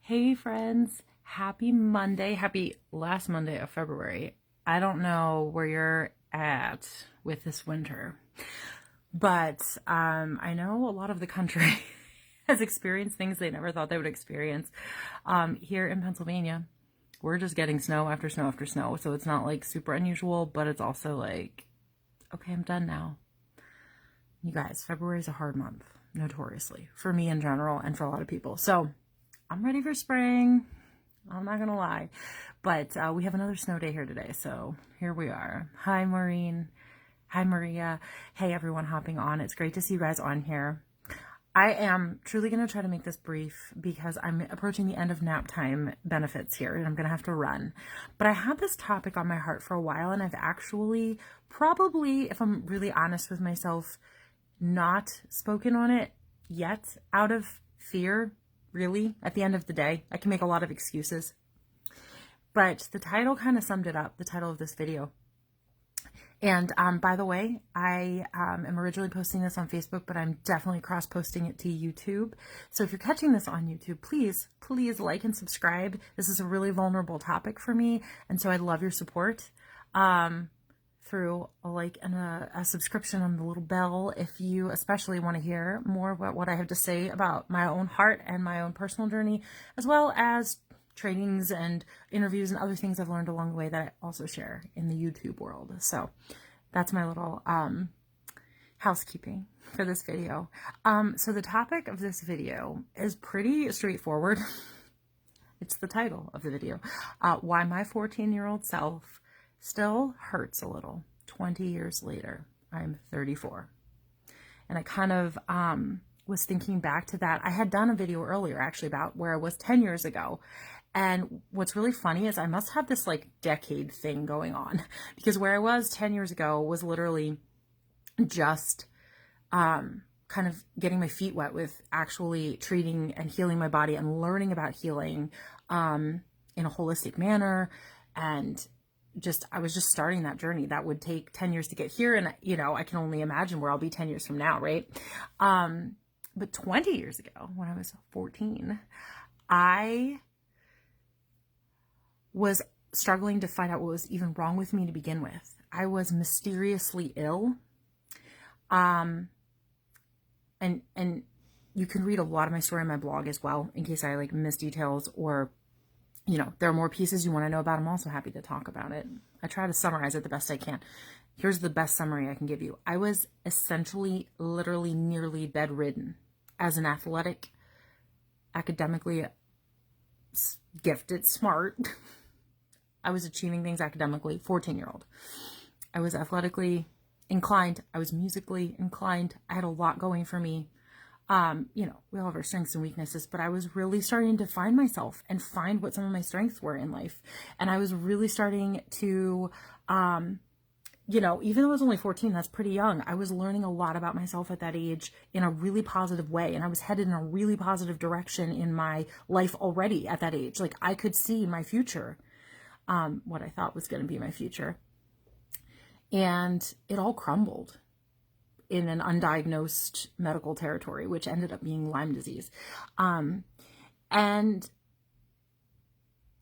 Hey friends, happy Monday, happy last Monday of February. I don't know where you're at with this winter, but I know a lot of the country has experienced things they never thought they would experience. Here in Pennsylvania, we're just getting snow after snow after snow, so it's not like super unusual, but it's also like, okay, I'm done now. You guys, February is a hard month, notoriously, for me in general and for a lot of people. So I'm ready for spring. I'm not gonna lie, but we have another snow day here today, so here we are. Hi, Maureen. Hi, Maria. Hey, everyone hopping on. It's great to see you guys on here. I am truly gonna try to make this brief because I'm approaching the end of nap time benefits here, and I'm gonna have to run. But I had this topic on my heart for a while, and I've actually probably, if I'm really honest with myself, not spoken on it yet out of fear. Really, at the end of the day, I can make a lot of excuses. But the title kind of summed it up, the title of this video. And by the way, I am originally posting this on Facebook, but I'm definitely cross-posting it to YouTube. So if you're catching this on YouTube, please like and subscribe. This is a really vulnerable topic for me, and so I'd love your support through a like and a subscription on the little bell if you especially want to hear more about what I have to say about my own heart and my own personal journey, as well as trainings and interviews and other things I've learned along the way that I also share in the YouTube world. So that's my little housekeeping for this video. So the topic of this video is pretty straightforward. It's the title of the video. Why my 14-year-old self still hurts a little 20 years later. I'm 34. And I kind of was thinking back to that. I had done a video earlier actually about where I was 10 years ago. And what's really funny is I must have this like decade thing going on, because where I was 10 years ago was literally just kind of getting my feet wet with actually treating and healing my body and learning about healing in a holistic manner. And I was just starting that journey that would take 10 years to get here. And, you know, I can only imagine where I'll be 10 years from now, right? But 20 years ago, when I was 14, I was struggling to find out what was even wrong with me to begin with. I was mysteriously ill. And you can read a lot of my story on my blog as well, in case I like miss details, or you know, there are more pieces you want to know about. I'm also happy to talk about it. I try to summarize it the best I can. Here's the best summary I can give you. I was essentially, literally, nearly bedridden as an athletic, academically gifted, smart. I was achieving things academically, 14-year-old. I was athletically inclined. I was musically inclined. I had a lot going for me. You know, we all have our strengths and weaknesses, but I was really starting to find myself and find what some of my strengths were in life. And I was really starting to, you know, even though I was only 14, that's pretty young. I was learning a lot about myself at that age in a really positive way. And I was headed in a really positive direction in my life already at that age. Like I could see my future, what I thought was going to be my future. And it all crumbled in an undiagnosed medical territory, which ended up being Lyme disease. And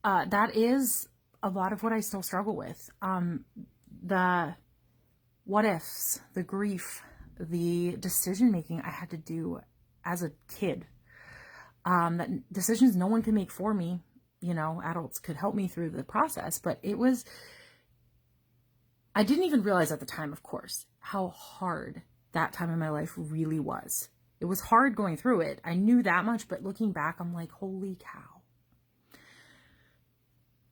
that is a lot of what I still struggle with. The what ifs, the grief, the decision making I had to do as a kid. That decisions no one could make for me. You know, adults could help me through the process, but I didn't even realize at the time, of course, how hard that time in my life really was. It was hard going through it. I knew that much, but looking back, I'm like, holy cow.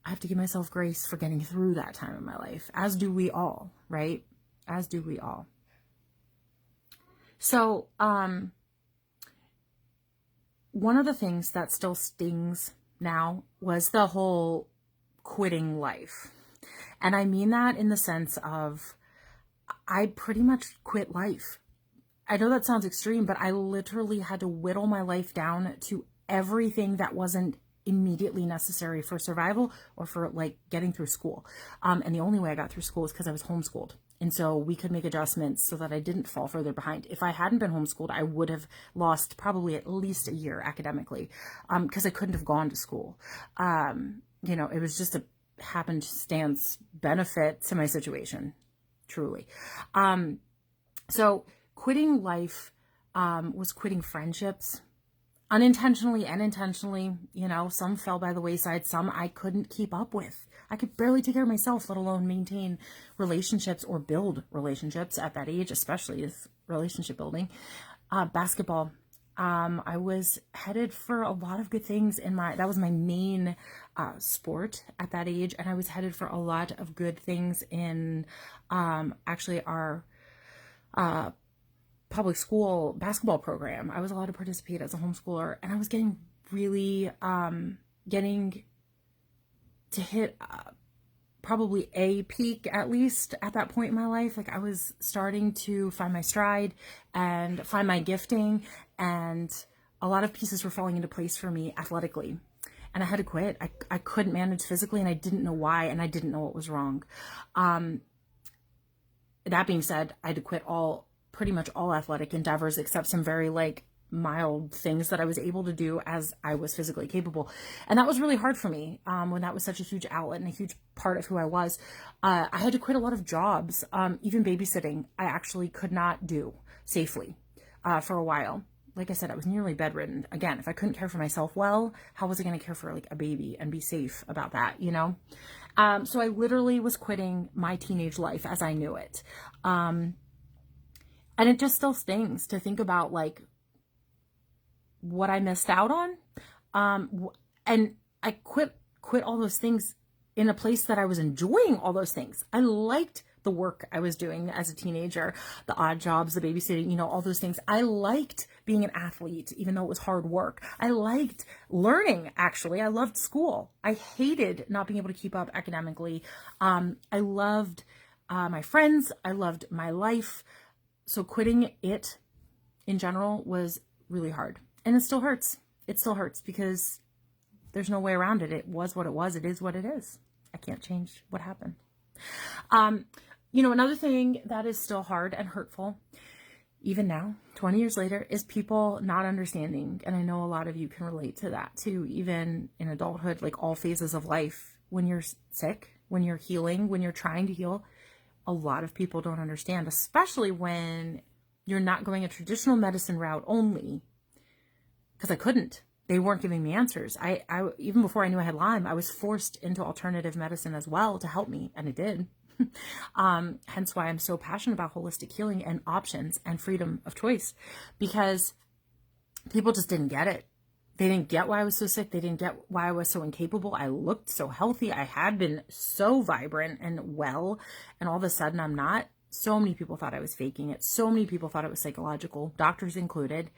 I have to give myself grace for getting through that time in my life, as do we all, right? As do we all. So, one of the things that still stings now was the whole quitting life. And I mean that in the sense of, I pretty much quit life. I know that sounds extreme, but I literally had to whittle my life down to everything that wasn't immediately necessary for survival or for like getting through school. And the only way I got through school is because I was homeschooled. And so we could make adjustments so that I didn't fall further behind. If I hadn't been homeschooled, I would have lost probably at least a year academically, because I couldn't have gone to school. It was just a happenstance benefit to my situation, truly. So quitting life was quitting friendships, unintentionally and intentionally. Some fell by the wayside, some I couldn't keep up with. I could barely take care of myself, let alone maintain relationships or build relationships at that age, especially with relationship building. Basketball. I was headed for a lot of good things that was my main sport at that age. And I was headed for a lot of good things in actually our public school basketball program. I was allowed to participate as a homeschooler, and I was getting really getting to hit probably a peak, at least at that point in my life. Like, I was starting to find my stride and find my gifting, and a lot of pieces were falling into place for me athletically. And I had to quit. I couldn't manage physically, and I didn't know why, and I didn't know what was wrong. That being said, I had to quit pretty much all athletic endeavors, except some very mild things that I was able to do as I was physically capable. And that was really hard for me when that was such a huge outlet and a huge part of who I was. I had to quit a lot of jobs, even babysitting. I actually could not do safely for a while. Like I said, I was nearly bedridden. Again, if I couldn't care for myself well, how was I going to care for a baby and be safe about that, So I literally was quitting my teenage life as I knew it. And it just still stings to think about what I missed out on. And I quit all those things in a place that I was enjoying all those things. I liked the work I was doing as a teenager, the odd jobs, the babysitting, all those things. I liked being an athlete, even though it was hard work. I liked learning, actually. I loved school. I hated not being able to keep up academically. I loved my friends. I loved my life. So quitting it in general was really hard. And it still hurts. It still hurts because there's no way around it. It was what it was. It is what it is. I can't change what happened. Another thing that is still hard and hurtful, even now, 20 years later, is people not understanding. And I know a lot of you can relate to that too, even in adulthood, all phases of life. When you're sick, when you're healing, when you're trying to heal, a lot of people don't understand, especially when you're not going a traditional medicine route only. Because I couldn't. They weren't giving me answers. I even before I knew I had Lyme, I was forced into alternative medicine as well to help me, and it did. Hence why I'm so passionate about holistic healing and options and freedom of choice, because people just didn't get it. They didn't get why I was so sick. They didn't get why I was so incapable. I looked so healthy. I had been so vibrant and well, and all of a sudden I'm not. So many people thought I was faking it. So many people thought it was psychological, doctors included.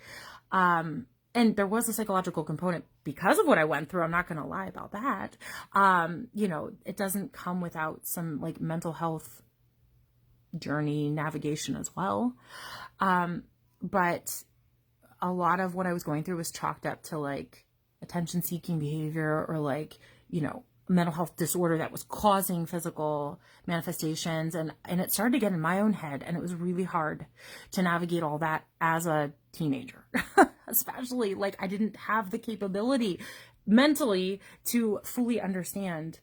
And there was a psychological component because of what I went through. I'm not going to lie about that. It doesn't come without some mental health journey navigation as well. But a lot of what I was going through was chalked up to attention seeking behavior or mental health disorder that was causing physical manifestations. And it started to get in my own head, and it was really hard to navigate all that as a teenager, especially I didn't have the capability mentally to fully understand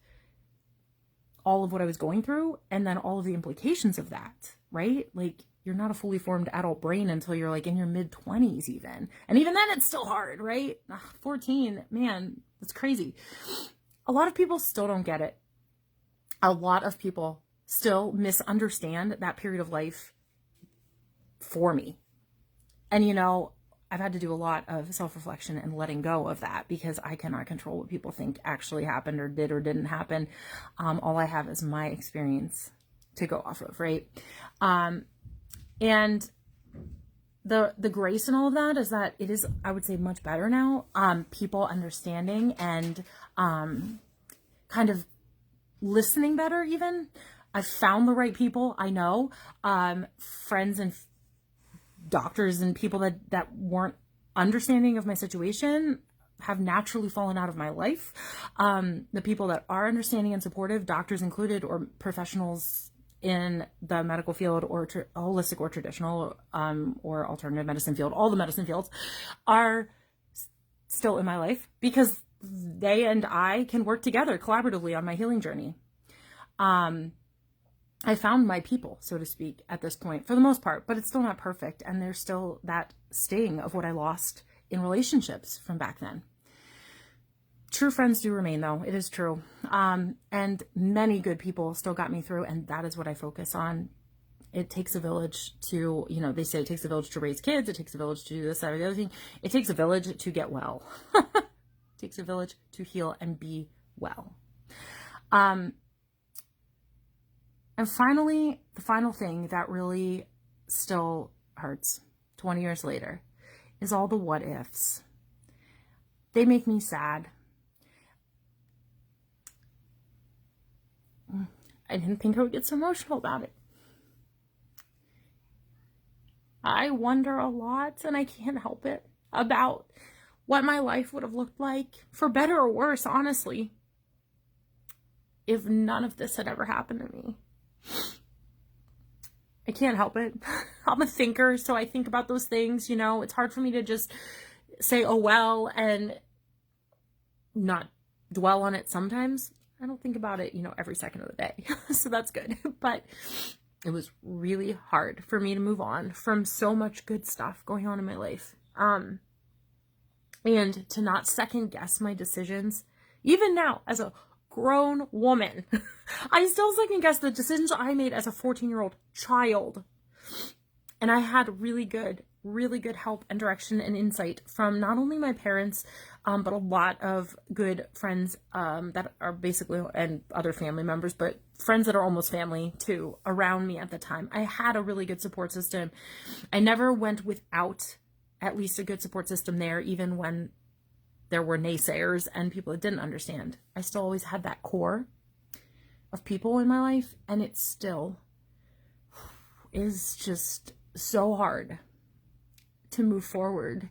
all of what I was going through and then all of the implications of that, right? You're not a fully formed adult brain until you're in your mid 20s even. And even then it's still hard, right? 14, man, it's crazy. A lot of people still don't get it. A lot of people still misunderstand that period of life for me. And, I've had to do a lot of self-reflection and letting go of that because I cannot control what people think actually happened or did or didn't happen. All I have is my experience to go off of, right? And the grace in all of that is that it is, I would say, much better now. People understanding and kind of listening better even. I've found the right people, I know. Friends and doctors and people that weren't understanding of my situation have naturally fallen out of my life. The people that are understanding and supportive, doctors included, or professionals in the medical field, or holistic or traditional, or alternative medicine field, all the medicine fields, are still in my life because they and I can work together collaboratively on my healing journey. I found my people, so to speak, at this point, for the most part, but it's still not perfect. And there's still that sting of what I lost in relationships from back then. True friends do remain, though. It is true. And many good people still got me through, and that is what I focus on. It takes a village to, they say it takes a village to raise kids. It takes a village to do this, that, or the other thing. It takes a village to get well. It takes a village to heal and be well. And finally, the final thing that really still hurts 20 years later is all the what ifs. They make me sad. I didn't think I would get so emotional about it. I wonder a lot, and I can't help it, about what my life would have looked like, for better or worse, honestly, if none of this had ever happened to me. I can't help it. I'm a thinker, so I think about those things, It's hard for me to just say, oh, well, and not dwell on it sometimes. I don't think about it, every second of the day. So that's good. But it was really hard for me to move on from so much good stuff going on in my life. And to not second guess my decisions. Even now, as a grown woman, I still second guess the decisions I made as a 14-year-old child. And I had really good help and direction and insight from not only my parents, but a lot of good friends that are basically, and other family members, but friends that are almost family too, around me at the time. I had a really good support system. I never went without at least a good support system there, even when there were naysayers and people that didn't understand. I still always had that core of people in my life, and it still is just so hard to move forward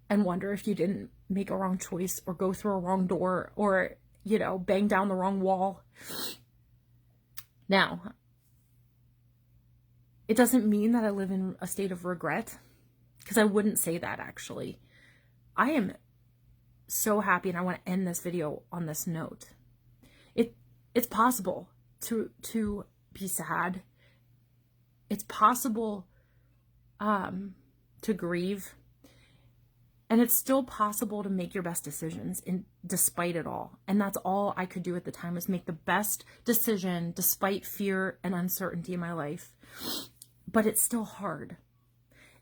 and wonder if you didn't make a wrong choice or go through a wrong door or, bang down the wrong wall. Now, it doesn't mean that I live in a state of regret, because I wouldn't say that, actually. I am so happy, and I want to end this video on this note. It's possible to be sad. It's possible to grieve, and it's still possible to make your best decisions despite it all. And that's all I could do at the time, was make the best decision despite fear and uncertainty in my life. But it's still hard.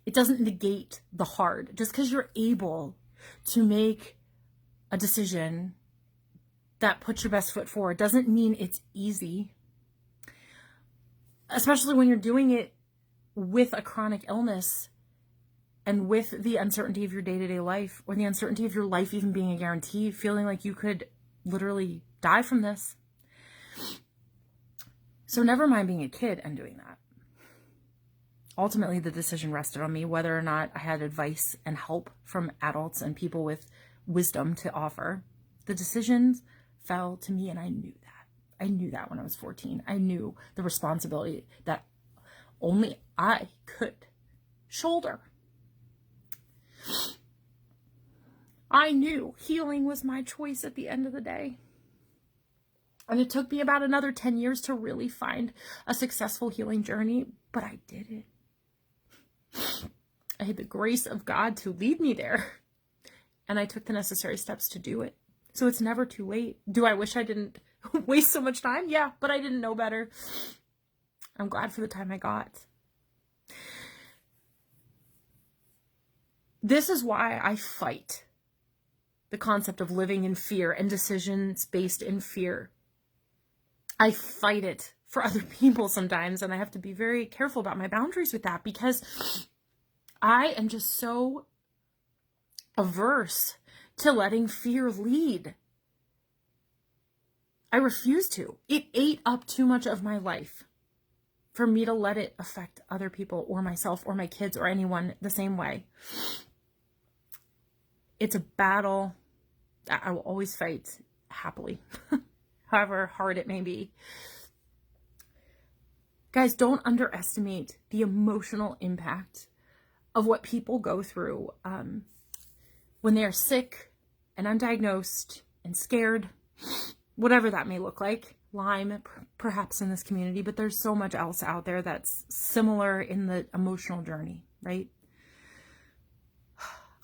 It doesn't negate the hard. Just because you're able to make a decision that puts your best foot forward doesn't mean it's easy, especially when you're doing it with a chronic illness and with the uncertainty of your day-to-day life, or the uncertainty of your life even being a guarantee, feeling like you could literally die from this. So never mind being a kid and doing that. Ultimately, the decision rested on me, whether or not I had advice and help from adults and people with wisdom to offer. The decisions fell to me, and I knew that. I knew that when I was 14. I knew the responsibility that only I could shoulder. I knew healing was my choice at the end of the day. And it took me about another 10 years to really find a successful healing journey, but I did it. I had the grace of God to lead me there, and I took the necessary steps to do it. So it's never too late. Do I wish I didn't waste so much time? Yeah, but I didn't know better. I'm glad for the time I got. This is why I fight the concept of living in fear and decisions based in fear. I fight it for other people sometimes, and I have to be very careful about my boundaries with that, because I am just so averse to letting fear lead. I refuse to. It ate up too much of my life for me to let it affect other people or myself or my kids or anyone the same way. It's a battle that I will always fight happily, however hard it may be. Guys, don't underestimate the emotional impact of what people go through when they are sick and undiagnosed and scared, whatever that may look like. Lyme, perhaps in this community, but there's so much else out there that's similar in the emotional journey, right?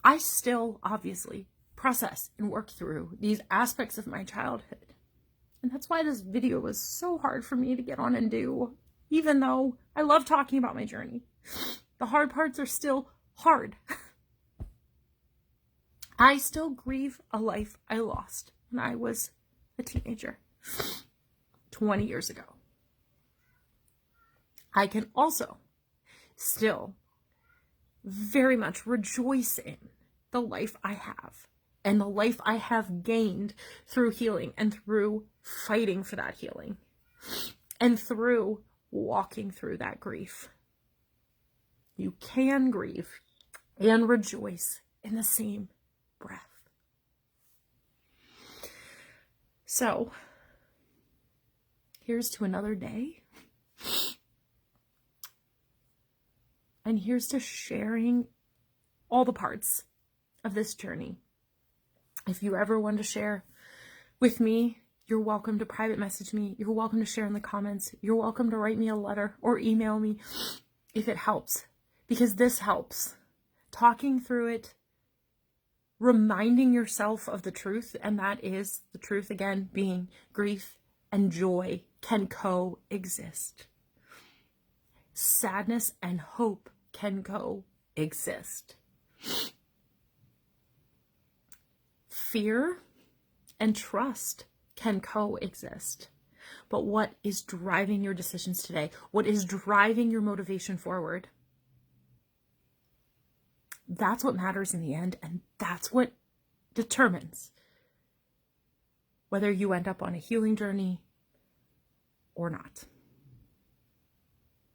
I still obviously process and work through these aspects of my childhood. And that's why this video was so hard for me to get on and do, even though I love talking about my journey. The hard parts are still hard. I still grieve a life I lost when I was a teenager 20 years ago. I can also still very much rejoice in the life I have and the life I have gained through healing and through fighting for that healing and through walking through that grief. You can grieve and rejoice in the same breath. So, here's to another day. And here's to sharing all the parts of this journey. If you ever want to share with me, you're welcome to private message me. You're welcome to share in the comments. You're welcome to write me a letter or email me if it helps, because this helps. Talking through it, reminding yourself of the truth, and that is the truth again being grief and joy can coexist. Sadness and hope can coexist. Fear and trust can coexist. But what is driving your decisions today? What is driving your motivation forward? That's what matters in the end, and that's what determines whether you end up on a healing journey or not.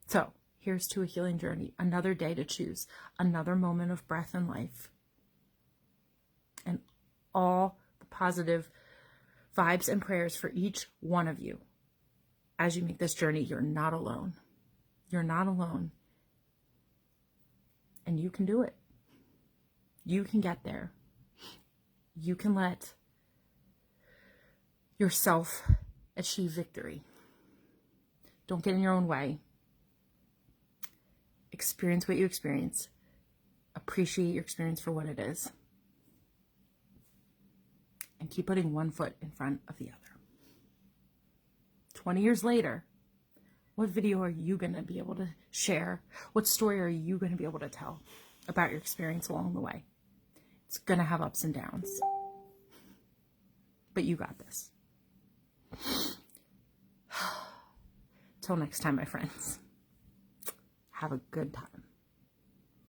So, here's to a healing journey, another day to choose, another moment of breath and life, and all the positive vibes and prayers for each one of you. As you make this journey, you're not alone. You're not alone. And you can do it. You can get there. You can let yourself achieve victory. Don't get in your own way. Experience what you experience. Appreciate your experience for what it is. And keep putting one foot in front of the other. 20 years later, what video are you going to be able to share? What story are you going to be able to tell about your experience along the way? It's going to have ups and downs. But you got this. Till next time, my friends. Have a good time.